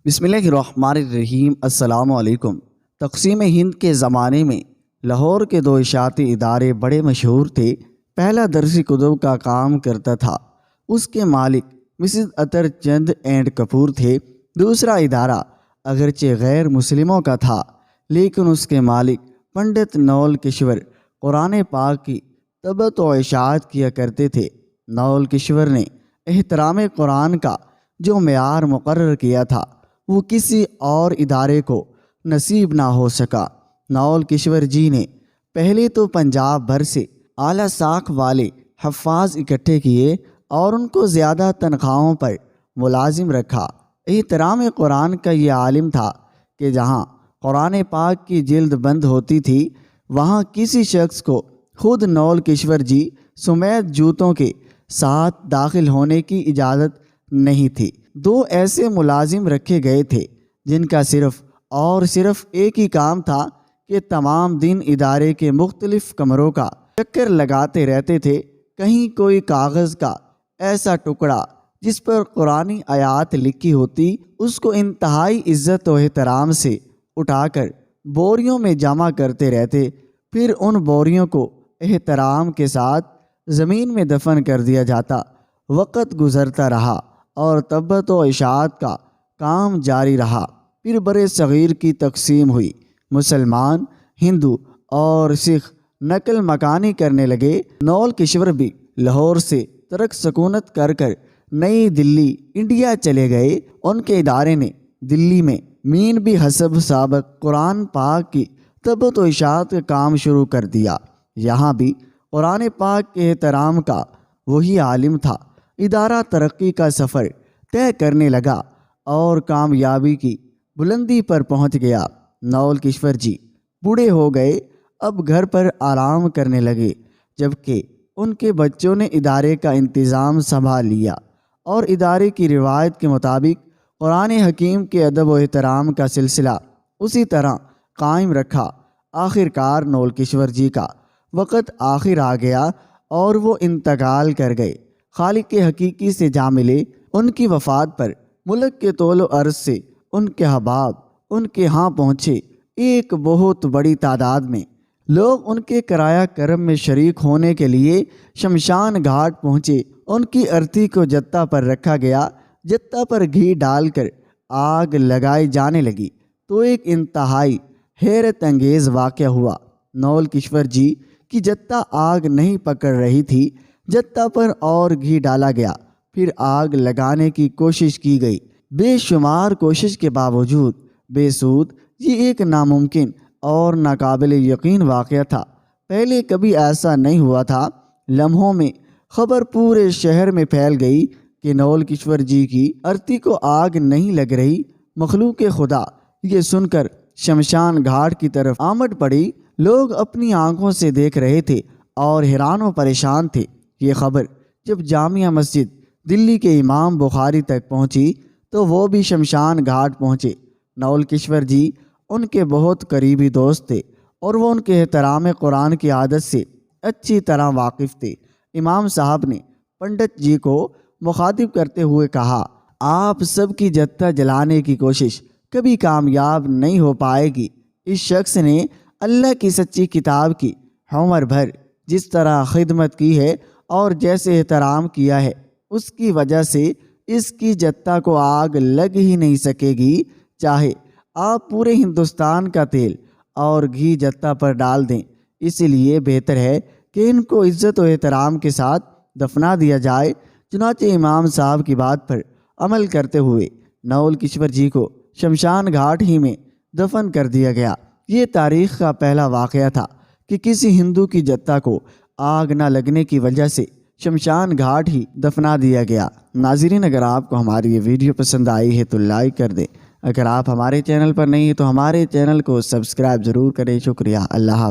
بسم اللہ الرحمن الرحیم۔ السلام علیکم۔ تقسیم ہند کے زمانے میں لاہور کے دو اشاعتی ادارے بڑے مشہور تھے۔ پہلا درسی کتب کا کام کرتا تھا، اس کے مالک مسز اطہر چند اینڈ کپور تھے۔ دوسرا ادارہ اگرچہ غیر مسلموں کا تھا لیکن اس کے مالک پنڈت نول کشور قرآن پاک کی طبع و اشاعت کیا کرتے تھے۔ نول کشور نے احترام قرآن کا جو معیار مقرر کیا تھا وہ کسی اور ادارے کو نصیب نہ ہو سکا۔ نول کشور جی نے پہلے تو پنجاب بھر سے اعلیٰ ساکھ والے حفاظ اکٹھے کیے اور ان کو زیادہ تنخواہوں پر ملازم رکھا۔ احترام قرآن کا یہ عالم تھا کہ جہاں قرآن پاک کی جلد بند ہوتی تھی وہاں کسی شخص کو خود نول کشور جی سمیت جوتوں کے ساتھ داخل ہونے کی اجازت نہیں تھی۔ دو ایسے ملازم رکھے گئے تھے جن کا صرف اور صرف ایک ہی کام تھا کہ تمام دن ادارے کے مختلف کمروں کا چکر لگاتے رہتے تھے۔ کہیں کوئی کاغذ کا ایسا ٹکڑا جس پر قرآنی آیات لکھی ہوتی اس کو انتہائی عزت و احترام سے اٹھا کر بوریوں میں جمع کرتے رہتے، پھر ان بوریوں کو احترام کے ساتھ زمین میں دفن کر دیا جاتا۔ وقت گزرتا رہا اور طبع و اشاعت کا کام جاری رہا۔ پھر برِ صغیر کی تقسیم ہوئی، مسلمان، ہندو اور سکھ نقل مکانی کرنے لگے۔ نول کشور بھی لاہور سے ترک سکونت کر نئی دلی انڈیا چلے گئے۔ ان کے ادارے نے دلی میں مین بھی حسب سابق قرآن پاک کی طبع و اشاعت کا کام شروع کر دیا۔ یہاں بھی قرآن پاک کے احترام کا وہی عالم تھا۔ ادارہ ترقی کا سفر طے کرنے لگا اور کامیابی کی بلندی پر پہنچ گیا۔ نول کشور جی بوڑھے ہو گئے، اب گھر پر آرام کرنے لگے، جبکہ ان کے بچوں نے ادارے کا انتظام سنبھال لیا اور ادارے کی روایت کے مطابق قرآن حکیم کے ادب و احترام کا سلسلہ اسی طرح قائم رکھا۔ آخر کار نول کشور جی کا وقت آخر آ گیا اور وہ انتقال کر گئے، خالق حقیقی سے جا ملے۔ ان کی وفات پر ملک کے طول و عرض سے ان کے احباب ان کے ہاں پہنچے۔ ایک بہت بڑی تعداد میں لوگ ان کے کرایہ کرم میں شریک ہونے کے لیے شمشان گھاٹ پہنچے۔ ان کی ارتھی کو جتہ پر رکھا گیا۔ جتہ پر گھی ڈال کر آگ لگائی جانے لگی تو ایک انتہائی حیرت انگیز واقعہ ہوا۔ نول کشور جی کی جتہ آگ نہیں پکڑ رہی تھی۔ جتہ پر اور گھی ڈالا گیا، پھر آگ لگانے کی کوشش کی گئی۔ بے شمار کوشش کے باوجود بے سود۔ یہ ایک ناممکن اور ناقابل یقین واقعہ تھا۔ پہلے کبھی ایسا نہیں ہوا تھا۔ لمحوں میں خبر پورے شہر میں پھیل گئی کہ نول کشور جی کی ارتھی کو آگ نہیں لگ رہی۔ مخلوق خدا یہ سن کر شمشان گھاٹ کی طرف آمد پڑی۔ لوگ اپنی آنکھوں سے دیکھ رہے تھے اور حیران و پریشان تھے۔ یہ خبر جب جامع مسجد دلی کے امام بخاری تک پہنچی تو وہ بھی شمشان گھاٹ پہنچے۔ نول کشور جی ان کے بہت قریبی دوست تھے اور وہ ان کے احترام قرآن کی عادت سے اچھی طرح واقف تھے۔ امام صاحب نے پنڈت جی کو مخاطب کرتے ہوئے کہا، آپ سب کی جتہ جلانے کی کوشش کبھی کامیاب نہیں ہو پائے گی۔ اس شخص نے اللہ کی سچی کتاب کی عمر بھر جس طرح خدمت کی ہے اور جیسے احترام کیا ہے اس کی وجہ سے اس کی جتہ کو آگ لگ ہی نہیں سکے گی، چاہے آپ پورے ہندوستان کا تیل اور گھی جتہ پر ڈال دیں۔ اس لیے بہتر ہے کہ ان کو عزت و احترام کے ساتھ دفنا دیا جائے۔ چنانچہ امام صاحب کی بات پر عمل کرتے ہوئے نول کشور جی کو شمشان گھاٹ ہی میں دفن کر دیا گیا۔ یہ تاریخ کا پہلا واقعہ تھا کہ کسی ہندو کی جتہ کو آگ نہ لگنے کی وجہ سے شمشان گھاٹ ہی دفنا دیا گیا۔ ناظرین، اگر آپ کو ہماری یہ ویڈیو پسند آئی ہے تو لائک کر دیں۔ اگر آپ ہمارے چینل پر نہیں ہیں تو ہمارے چینل کو سبسکرائب ضرور کریں۔ شکریہ۔ اللہ حافظ۔